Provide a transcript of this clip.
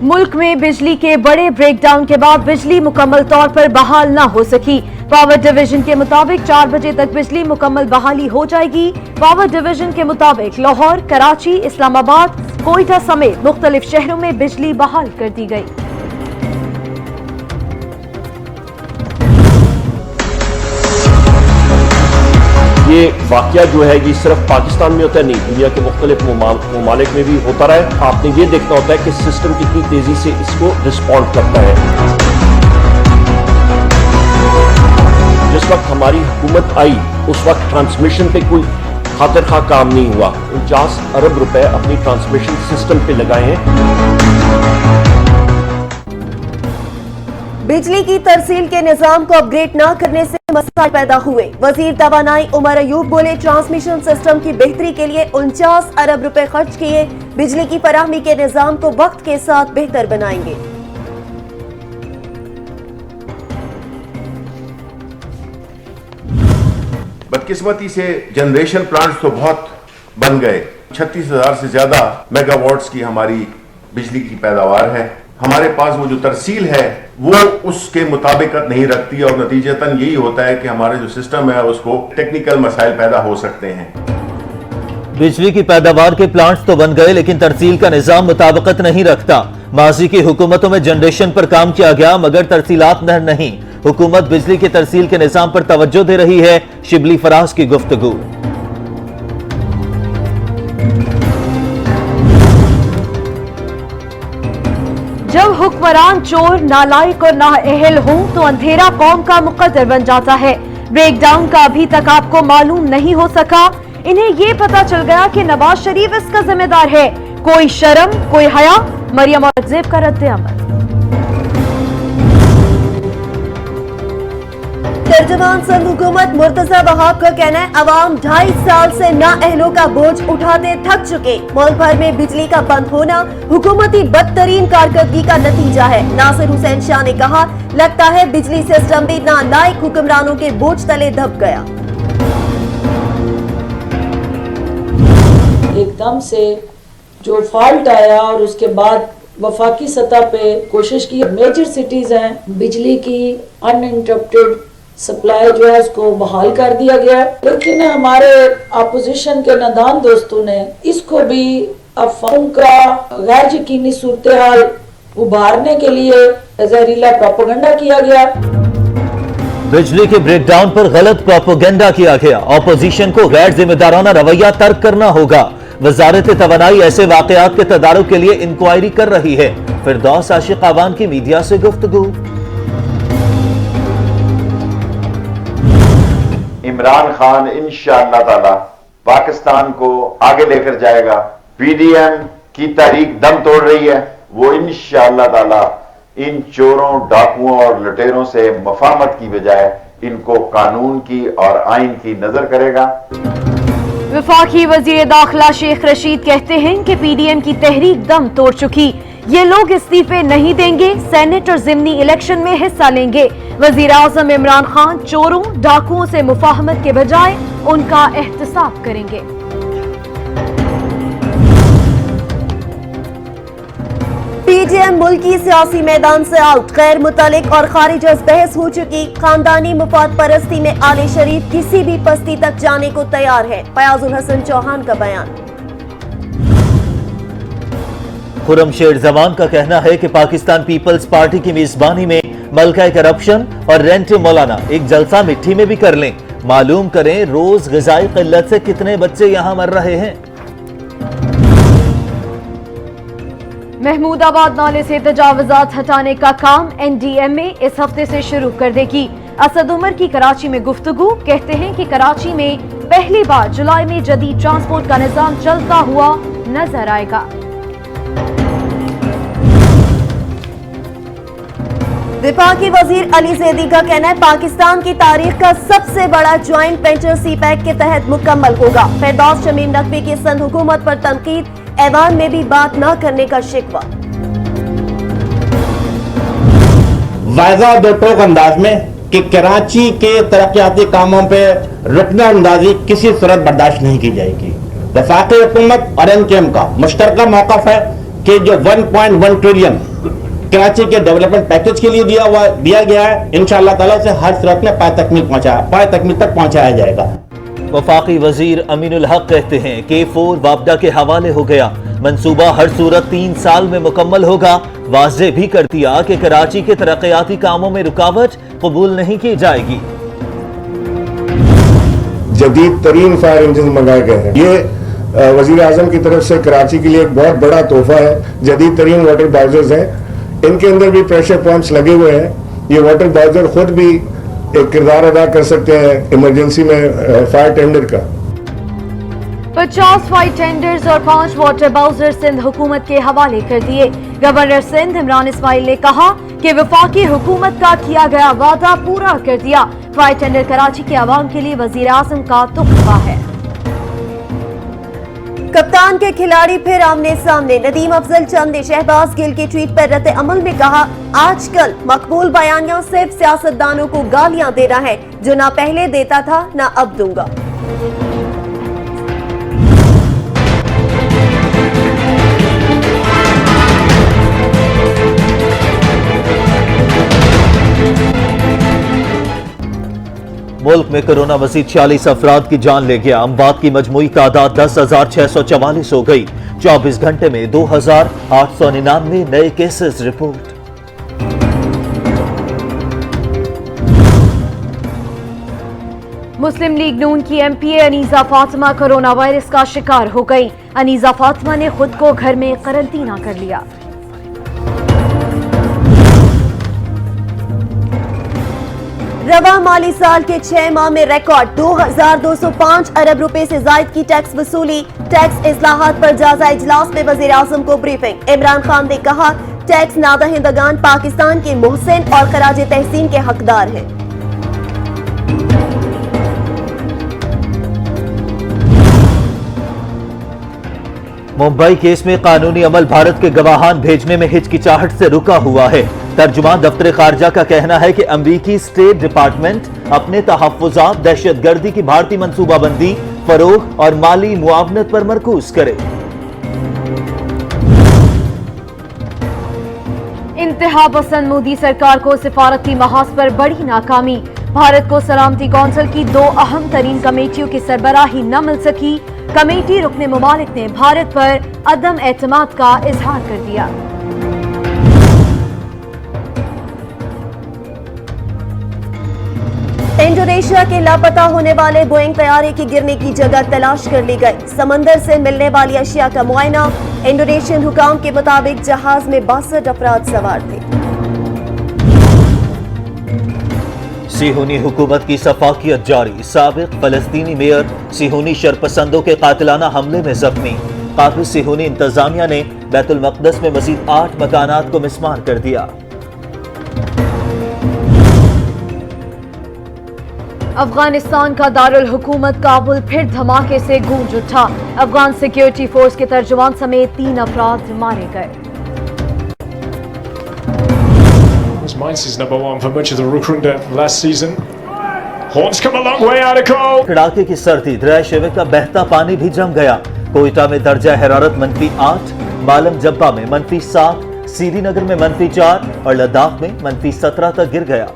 मुल्क में बिजली के बड़े ब्रेकडाउन के बाद बिजली मुकम्मल तौर पर बहाल न हो सकी। पावर डिवीजन के मुताबिक 4 बजे तक बिजली मुकम्मल बहाली हो जाएगी। पावर डिवीजन के मुताबिक लाहौर, कराची, इस्लामाबाद, कोयटा समेत मुख्तलिफ शहरों में बिजली बहाल कर दी गई। ये वाकया जो है ये सिर्फ पाकिस्तान में होता है नहीं, दुनिया के मुख्तलिफ ममालिक में भी होता रहा है। आपने ये देखना होता है कि सिस्टम कितनी तेजी से इसको रिस्पॉन्ड करता है। जिस वक्त हमारी हुकूमत आई उस वक्त ट्रांसमिशन पे कोई खातिर खा काम नहीं हुआ। 49 अरब रुपए अपनी ट्रांसमिशन सिस्टम पे लगाए हैं। बिजली की तरसील के निजाम को अपग्रेड न करने से मसाइल पैदा हुए। वजीर तवानाई उमर अयूब बोले, ट्रांसमिशन सिस्टम की बेहतरी के लिए 49 अरब रुपए खर्च किए। बिजली की फराहमी के निजाम को वक्त के साथ बेहतर बनाएंगे। बदकिस्मती से जनरेशन प्लांट्स तो बहुत बन गए। 36,000 से ज्यादा मेगावाट्स की हमारी बिजली की पैदावार है। हमारे पास वो जो तरसील है वो उसके मुताबिकत नहीं रखती और नतीजतन यही होता है कि हमारा जो सिस्टम है उसको टेक्निकल मसाइल पैदा हो सकते हैं। बिजली की पैदावार के प्लांट्स तो बन गए लेकिन तरसील का निजाम मुताबिकत नहीं रखता। माजी की हुकूमतों में जनरेशन पर काम किया गया मगर तरसीलात नहीं। हुकूमत बिजली की तरसील के निजाम पर तवज्जो दे रही है। शिबली फराज की गुफ्तगू। जब हुक्मरान चोर, नालायक और नाअहल हों तो अंधेरा कौम का मुकद्दर बन जाता है। ब्रेकडाउन का अभी तक आपको मालूम नहीं हो सका। इन्हें ये पता चल गया कि नवाज शरीफ इसका जिम्मेदार है। कोई शर्म, कोई हया। मरियम औरंगजेब का रद्द-ए-अमल। तर्जुमान संघ हुकूमत मुर्तजा वहाब का कहना है, अवाम 2.5 साल से नाअहलों का बोझ उठाते थक चुके। मुल्क भर में बिजली का बंद होना हुकूमती बदतरीन कारकर्दगी का नतीजा है। नासिर हुसैन शाह ने कहा, लगता है बिजली सिस्टम भी नालायक हुक्मरानों के बोझ तले दब गया। एकदम से जो फॉल्ट आया और उसके बाद वफाकी सतह पे कोशिश की। मेजर सिटीज हैं, बिजली की अनइंटरप्टेड सप्लाई जो है उसको बहाल कर दिया गया। लेकिन हमारे अपोजिशन के नादान दोस्तों ने इसको भी अफवाहों का गैर यकीनी सूरत हाल उभारने के लिए जहरीला प्रोपेगेंडा किया गया। बिजली के ब्रेकडाउन पर गलत प्रोपेगेंडा किया गया। ऑपोजिशन को गैर जिम्मेदाराना रवैया तर्क करना होगा। वजारत तवानाई ऐसे वाकयात के तदारुक के लिए इंक्वायरी कर रही है। फिरदौस आशिक आवान की मीडिया से गुफ्तगू। इमरान खान इंशाअल्लाह ताला पाकिस्तान को आगे लेकर जाएगा। पीडीएम की तारीख दम तोड़ रही है। वो इंशाअल्लाह ताला इन चोरों, डाकुओं और लुटेरों से मफाहमत की बजाय इनको कानून की और आइन की नजर करेगा। वफाकी वजीर दाखिला शेख रशीद कहते हैं कि पीडीएम की तहरीक दम तोड़ चुकी। ये लोग इस्तीफे नहीं देंगे, सेनेट और जिमनी इलेक्शन में हिस्सा लेंगे। वजीर आजम इमरान खान चोरों, डाकुओं से मुफाहमत के बजाय उनका एहतसाब करेंगे। पीडीएम मुल्की सियासी मैदान से आउट। गैर मुतल्लिक और खारिज अज बहस हो चुकी। खानदानी मुफाद परस्ती में आले शरीफ किसी भी पस्ती तक जाने को तैयार है। फयाजुल हसन चौहान का बयान। खुर्रमशेर जमान का कहना है कि पाकिस्तान पीपल्स पार्टी की मेजबानी में मलका करप्शन और रेंट मौलाना एक जलसा मिट्टी में भी कर लें। मालूम करें रोज ग़िज़ाई क़िल्लत से कितने बच्चे यहां मर रहे हैं। महमूदाबाद नाले से तजावुज़ात हटाने का काम एनडीएमए इस हफ्ते से शुरू कर देगी। असद उमर की कराची में गुफ्तगू। कहते हैं कि कराची में पहली बार जुलाई में जदीद ट्रांसपोर्ट का निजाम चलता हुआ नजर आएगा। विफाकी वजीर अली जैदी का कहना है, पाकिस्तान की तारीख का सबसे बड़ा ज्वाइंट वेंचर सीपैक के तहत मुकम्मल होगा। फिरदौस शमीम नकवी की सिंध हुकूमत पर तनकीद। ऐवान में भी बात न करने का शिकवा। वाज़ा दो टोक अंदाज में कि कराची के तरक्याती कामों पे रुकना अंदाजी किसी सूरत बर्दाश्त नहीं की जाएगी। वफाकी हुकूमत और एनकेएम का मुश्तरका मौक़िफ़ है कि जो 1.1 ट्रिलियन कराची के डेवलपमेंट पैकेज के लिए दिया गया है, इंशाअल्लाह ताला से हर सूरत में पाए तकमील तक पहुंचाया जाएगा। वफाकी वजीर अमीनुल हक कहते हैं कि K4 वापडा के हवाले हो गया, मंसूबा हर सूरत 3 साल में मुकम्मल होगा। वाज़ेह भी कर दिया कि कराची के तरक्याती कामों में रुकावट कबूल नहीं की जाएगी। जदीद तरीन फायर इंजन मंगाए गए हैं, ये वजीर आजम की तरफ से कराची के लिए एक बहुत बड़ा तोहफा है। जदीद तरीन वाटर बाउजर्स हैं, इनके अंदर भी प्रेशर पंप्स लगे हुए हैं। ये वाटर बाउजर खुद भी एक किरदार अदा कर सकते हैं इमरजेंसी में फायर टेंडर का। 50 फायर टेंडर्स और 5 वाटर बाउजर सिंध हुकूमत के हवाले कर दिए। गवर्नर सिंध इमरान इस्माइल ने कहा कि वफाकी हुकूमत का किया गया वादा पूरा कर दिया। फायर टेंडर कराची के अवाम के लिए वजीर आजम का तोहफा है। कप्तान के खिलाड़ी फिर आमने सामने। नदीम अफजल चंद ने शहबाज गिल के ट्वीट पर रद्द अमल में कहा, आजकल मकबूल बयानिया सिर्फ सियासतदानों को गालियां देना है, जो ना पहले देता था ना अब दूंगा। मुल्क में कोरोना मजीद 46 अफराद की जान ले गया। अमवात की मजमूई तादाद 10,644 हो गई। 24 घंटे में 2,899 नए केसेस रिपोर्ट। मुस्लिम लीग नून की MPA Aneeza Fatima corona virus का शिकार हो गई। अनीजा फातिमा ने खुद को घर में करंटीना कर लिया। रवा माली साल के 6 माह में रिकॉर्ड 2,205 अरब रुपए से जायद की टैक्स वसूली। टैक्स इस्लाहात पर जायजा इजलास में वजीर आजम को ब्रीफिंग। इमरान खान ने कहा, टैक्स नादहिंदगान पाकिस्तान के मोहसिन और खराज तहसीन के हकदार हैं। मुंबई केस में कानूनी अमल भारत के गवाहान भेजने में हिचकिचाहट से रुका हुआ है। तर्जुमान दफ्तर खारजा का कहना है कि अमरीकी स्टेट डिपार्टमेंट अपने तहफ्फुज़ात दहशतगर्दी की भारतीय मंसूबाबंदी, फरोग और माली मुआवनत पर मरकूज करे। इंतहा पसंद मोदी सरकार को सिफारती महाज पर बड़ी नाकामी। भारत को सलामती कौंसिल की 2 अहम तरीन कमेटियों की सरबराही न मिल सकी। कमेटी रुकने ममालिक ने भारत पर अदम एतमाद का इजहार कर दिया। इंडोनेशिया के लापता होने वाले बोइंग तैयारे की गिरने की जगह तलाश कर ली गई। समंदर से मिलने वाली अशिया का मुआयना। इंडोनेशियन हुकाम के मुताबिक जहाज में 62 अफराद सवार थे। सिहूनी हुकूमत की सफाकियत जारी। साबिक फलस्तीनी मेयर सिहूनी शरपसंदों के कातिलाना हमले में जख्मी। काफी सिहूनी इंतजामिया ने बैतुल मक़दस में मजीद 8 मकानात को मिसमार कर दिया। अफगानिस्तान का दारुल हुकूमत काबुल फिर धमाके से गूंज उठा। अफगान सिक्योरिटी फोर्स के तर्जुमान समेत 3 अफराद मारे गए। Mainz is number 1 for much of the Rukunda last season. Horns come a long way out of goal. कड़ाके की सर्दी, दरिया शिविर का बहता पानी भी जम गया। कोयटा में दर्जा हरारत -8, मालम जब्बा में -7, श्रीनगर में -4 और लद्दाख में -17 तक गिर गया।